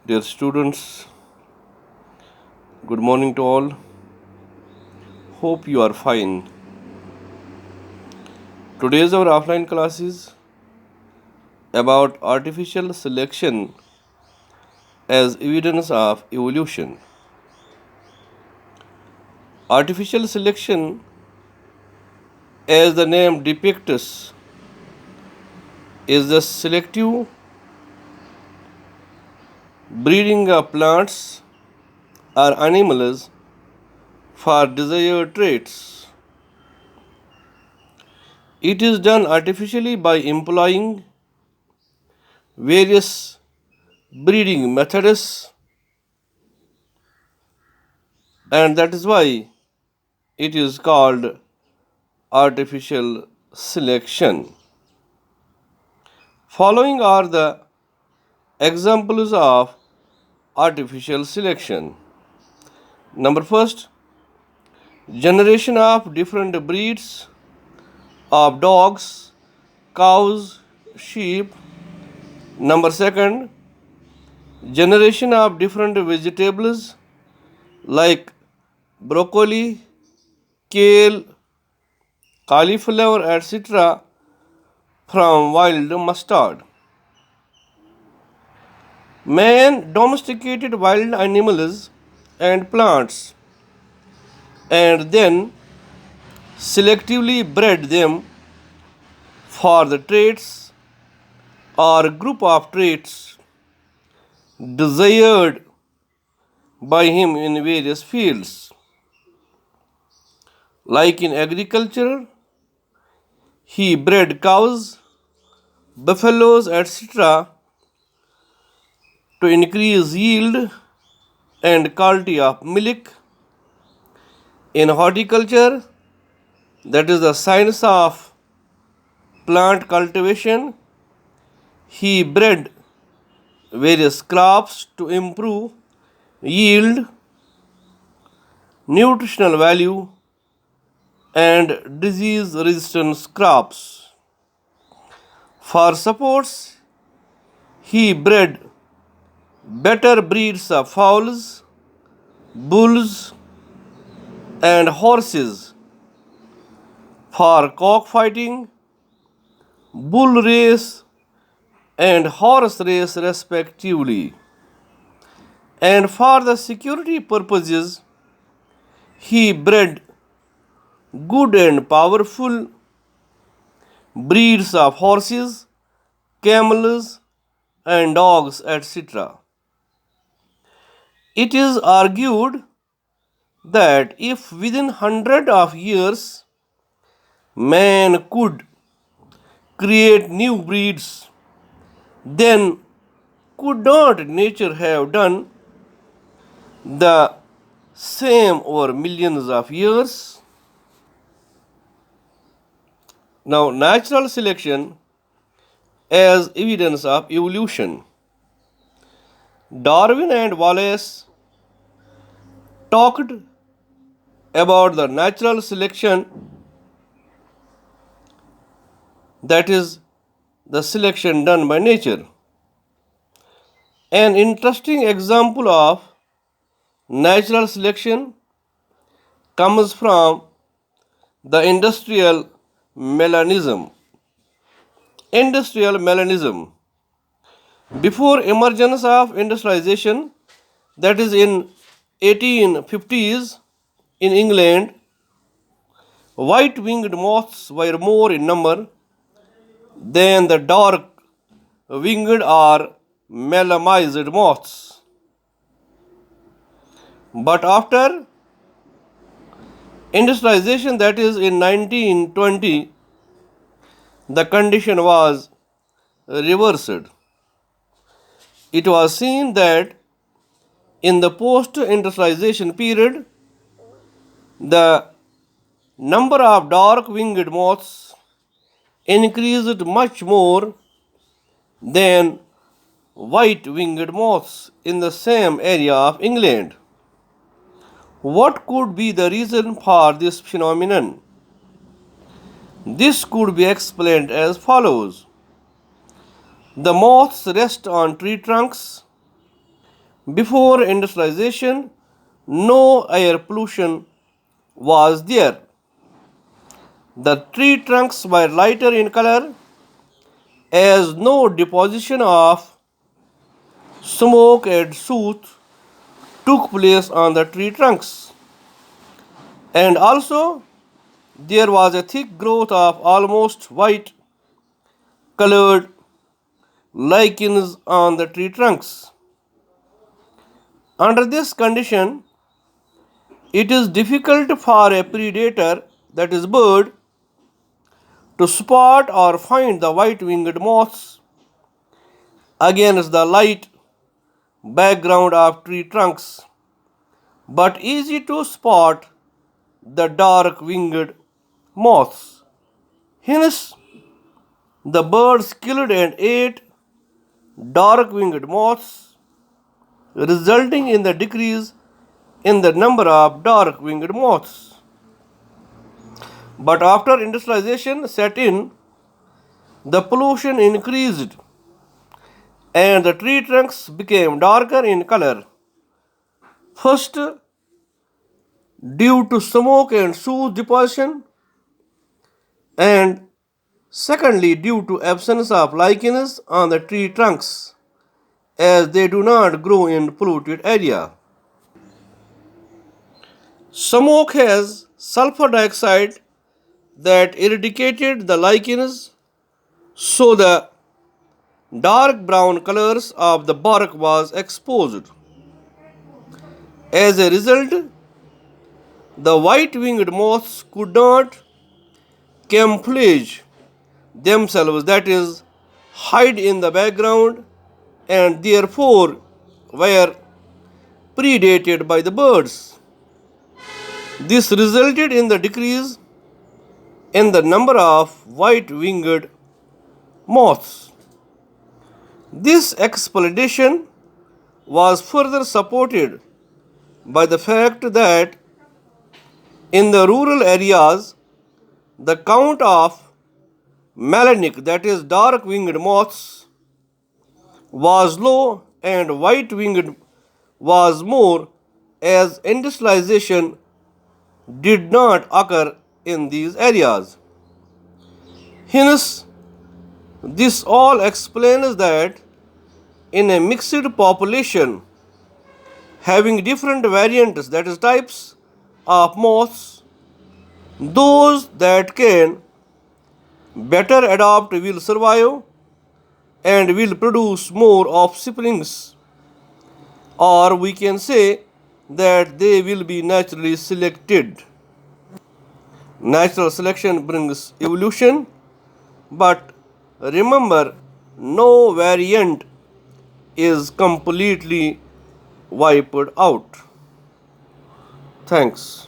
Dear students, good morning to all. Hope you are fine. Today's our offline class is about artificial selection as evidence of evolution. Artificial selection, as the name depicts, is the selective breeding of plants or animals for desired traits. It is done artificially by employing various breeding methods, and that is why it is called artificial selection. Following are the examples of artificial selection. Number first, generation of different breeds of dogs, cows, sheep. Number second, generation of different vegetables like broccoli, kale, cauliflower, etc. from wild mustard. Man domesticated wild animals and plants and then selectively bred them for the traits or group of traits desired by him in various fields. Like in agriculture, he bred cows, buffaloes, etc. to increase yield and quality of milk. In horticulture, that is the science of plant cultivation, he bred various crops to improve yield, nutritional value, and disease resistant crops. For supports, he bred better breeds of fowls, bulls, and horses for cockfighting, bull race, and horse race respectively. And for the security purposes, he bred good and powerful breeds of horses, camels, and dogs, etc. It is argued that if within hundred of years man could create new breeds, then could not nature have done the same over millions of years? Now, natural selection as evidence of evolution. Darwin and Wallace talked about the natural selection, that is, the selection done by nature. An interesting example of natural selection comes from the industrial melanism. Industrial melanism. Before emergence of industrialization, that is in 1850s in England, white-winged moths were more in number than the dark-winged or melamized moths. But after industrialization, that is in 1920, the condition was reversed. It was seen that in the post-industrialization period, the number of dark-winged moths increased much more than white-winged moths in the same area of England. What could be the reason for this phenomenon? This could be explained as follows. The moths rest on tree trunks Before industrialization, no air pollution was there. The tree trunks were lighter in color as no deposition of smoke and soot took place on the tree trunks. And also, there was a thick growth of almost white colored lichens on the tree trunks. Under this condition, it is difficult for a predator, that is bird, to spot or find the white-winged moths against the light background of tree trunks, but easy to spot the dark-winged moths. Hence, the birds killed and ate dark-winged moths, resulting in the decrease in the number of dark-winged moths. But after industrialization set in, the pollution increased and the tree trunks became darker in color. First, due to smoke and soot deposition, and secondly, due to absence of lichens on the tree trunks, as they do not grow in polluted area. Smoke has sulfur dioxide that eradicated the lichens, so the dark brown colors of the bark was exposed. As a result, the white-winged moths could not camouflage themselves, that is, hide in the background, and therefore were predated by the birds. This resulted in the decrease in the number of white-winged moths. This explanation was further supported by the fact that in the rural areas, the count of melanic, that is dark-winged moths, was low and white-winged was more, as industrialization did not occur in these areas. Hence, this all explains that in a mixed population having different variants, that is types of moths, those that can better adapt will survive and will produce more offsprings, or we can say that they will be naturally selected. Natural selection brings evolution, but remember, no variant is completely wiped out. Thanks.